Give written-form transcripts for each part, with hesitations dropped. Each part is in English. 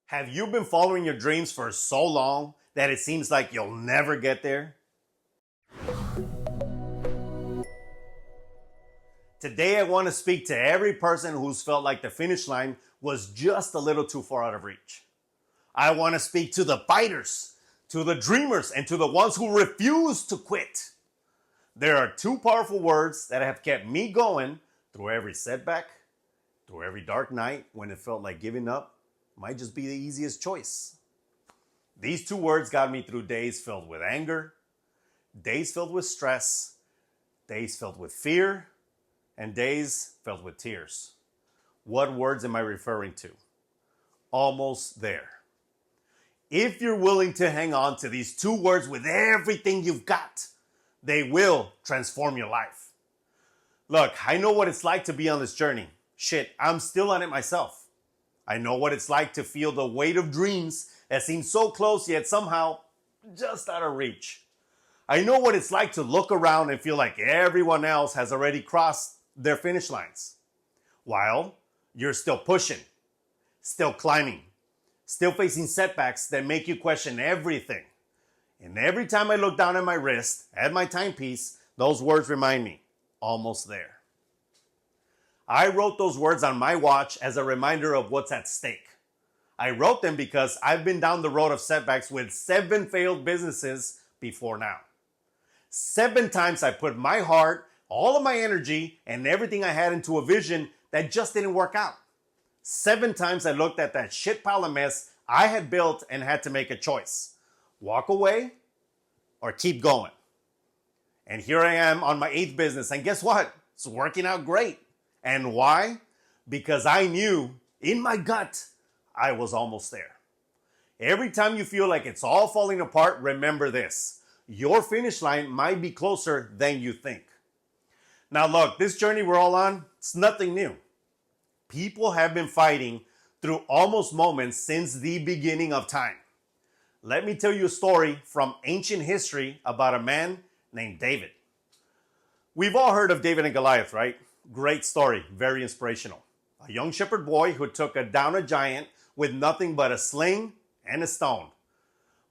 Have you been following your dreams for so long that it seems like you'll never get there? Today I want to speak to every person who's felt like the finish line was just a little too far out of reach. I want to speak to the fighters, to the dreamers, and to the ones who refuse to quit. There are two powerful words that have kept me going through every setback, through every dark night when it felt like giving up might just be the easiest choice. These two words got me through days filled with anger, days filled with stress, days filled with fear, and days filled with tears. What words am I referring to? Almost there. If you're willing to hang on to these two words with everything you've got, they will transform your life. Look, I know what it's like to be on this journey. Shit, I'm still on it myself. I know what it's like to feel the weight of dreams that seem so close yet somehow just out of reach. I know what it's like to look around and feel like everyone else has already crossed their finish lines, while you're still pushing, still climbing, still facing setbacks that make you question everything. And every time I look down at my wrist, at my timepiece, those words remind me, almost there. I wrote those words on my watch as a reminder of what's at stake. I wrote them because I've been down the road of setbacks with 7 failed businesses before now. 7 times I put my heart, all of my energy, and everything I had into a vision that just didn't work out. 7 times I looked at that shit pile of mess I had built and had to make a choice. Walk away or keep going. And here I am on my 8th business, and guess what? It's working out great. And why? Because I knew in my gut I was almost there. Every time you feel like it's all falling apart, remember this. Your finish line might be closer than you think. Now look, this journey we're all on, it's nothing new. People have been fighting through almost moments since the beginning of time. Let me tell you a story from ancient history about a man named David. We've all heard of David and Goliath, right? Great story, very inspirational. A young shepherd boy who took down a giant with nothing but a sling and a stone.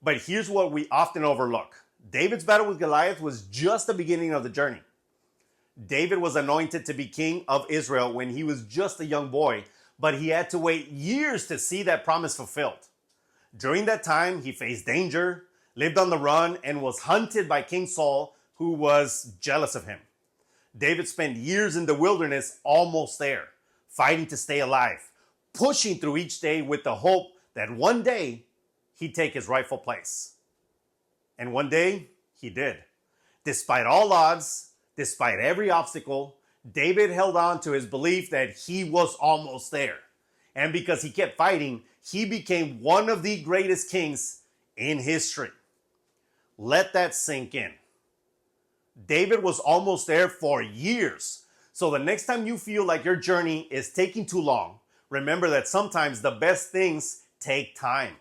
But here's what we often overlook. David's battle with Goliath was just the beginning of the journey. David was anointed to be king of Israel when he was just a young boy, but he had to wait years to see that promise fulfilled. During that time, he faced danger, lived on the run, and was hunted by King Saul, who was jealous of him. David spent years in the wilderness almost there, fighting to stay alive, pushing through each day with the hope that one day he'd take his rightful place. And one day he did. Despite all odds, despite every obstacle, David held on to his belief that he was almost there. And because he kept fighting, he became one of the greatest kings in history. Let that sink in. David was almost there for years. So the next time you feel like your journey is taking too long, remember that sometimes the best things take time.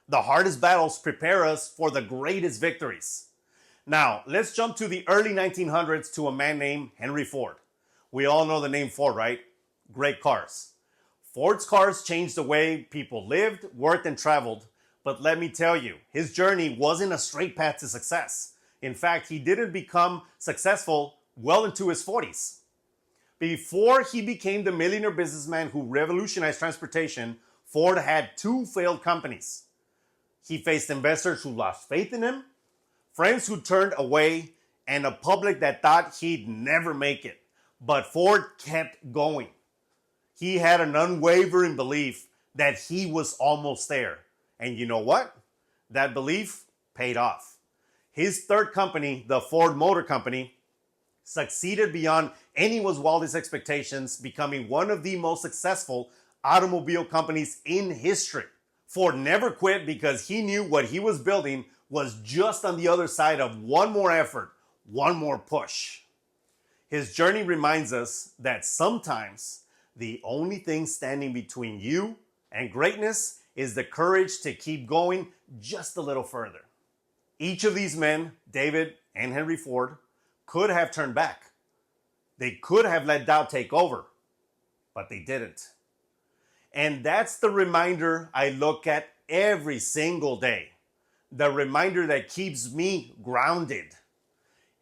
The hardest battles prepare us for the greatest victories. Now, let's jump to the early 1900s to a man named Henry Ford. We all know the name Ford, right? Great cars. Ford's cars changed the way people lived, worked, and traveled. But let me tell you, his journey wasn't a straight path to success. In fact, he didn't become successful well into his 40s. Before he became the millionaire businessman who revolutionized transportation, Ford had 2 failed companies. He faced investors who lost faith in him, friends who turned away, and a public that thought he'd never make it. But Ford kept going. He had an unwavering belief that he was almost there. And you know what? That belief paid off. His 3rd company, the Ford Motor Company, succeeded beyond anyone's wildest expectations, becoming one of the most successful automobile companies in history. Ford never quit because he knew what he was building was just on the other side of one more effort, one more push. His journey reminds us that sometimes the only thing standing between you and greatness is the courage to keep going just a little further. Each of these men, David and Henry Ford, could have turned back. They could have let doubt take over, but they didn't. And that's the reminder I look at every single day. The reminder that keeps me grounded.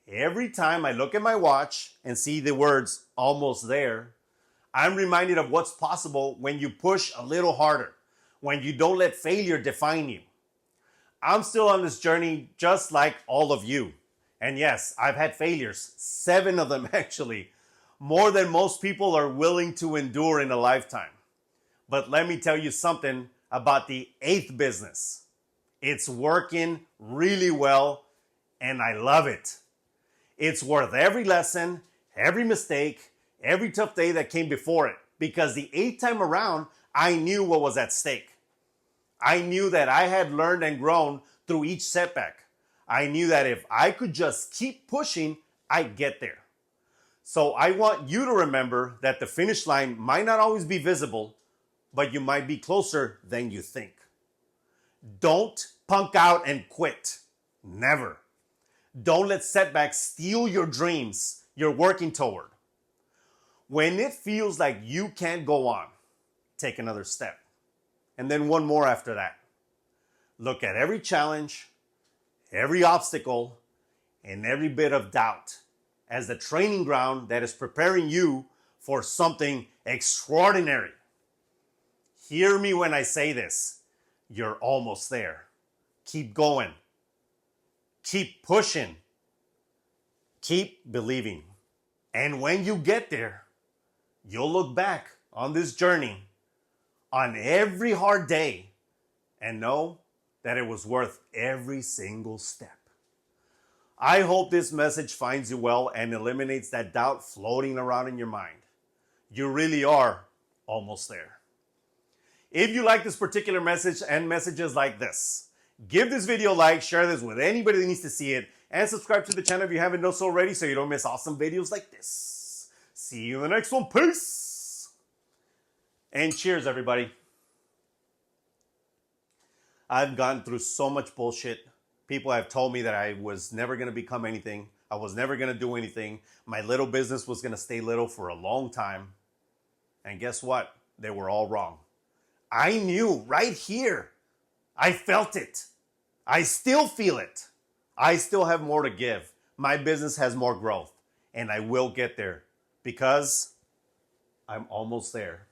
Every time I look at my watch and see the words almost there, I'm reminded of what's possible when you push a little harder, when you don't let failure define you. I'm still on this journey just like all of you. And yes, I've had failures, 7 of them actually, more than most people are willing to endure in a lifetime. But let me tell you something about the 8th business. It's working really well, and I love it. It's worth every lesson, every mistake, every tough day that came before it, because the 8th time around, I knew what was at stake. I knew that I had learned and grown through each setback. I knew that if I could just keep pushing, I'd get there. So I want you to remember that the finish line might not always be visible, but you might be closer than you think. Don't punk out and quit. Never. Don't let setbacks steal your dreams you're working toward. When it feels like you can't go on, take another step. And then one more after that. Look at every challenge, every obstacle, and every bit of doubt as the training ground that is preparing you for something extraordinary. Hear me when I say this. You're almost there. Keep going. Keep pushing. Keep believing. And when you get there, you'll look back on this journey on every hard day and know that it was worth every single step. I hope this message finds you well and eliminates that doubt floating around in your mind. You really are almost there. If you like this particular message and messages like this, give this video a like, share this with anybody that needs to see it, and subscribe to the channel if you haven't done so already so you don't miss awesome videos like this. See you in the next one. Peace! And cheers, everybody. I've gone through so much bullshit. People have told me that I was never going to become anything. I was never going to do anything. My little business was going to stay little for a long time. And guess what? They were all wrong. I knew right here. I felt it. I still feel it. I still have more to give. My business has more growth. And I will get there because I'm almost there.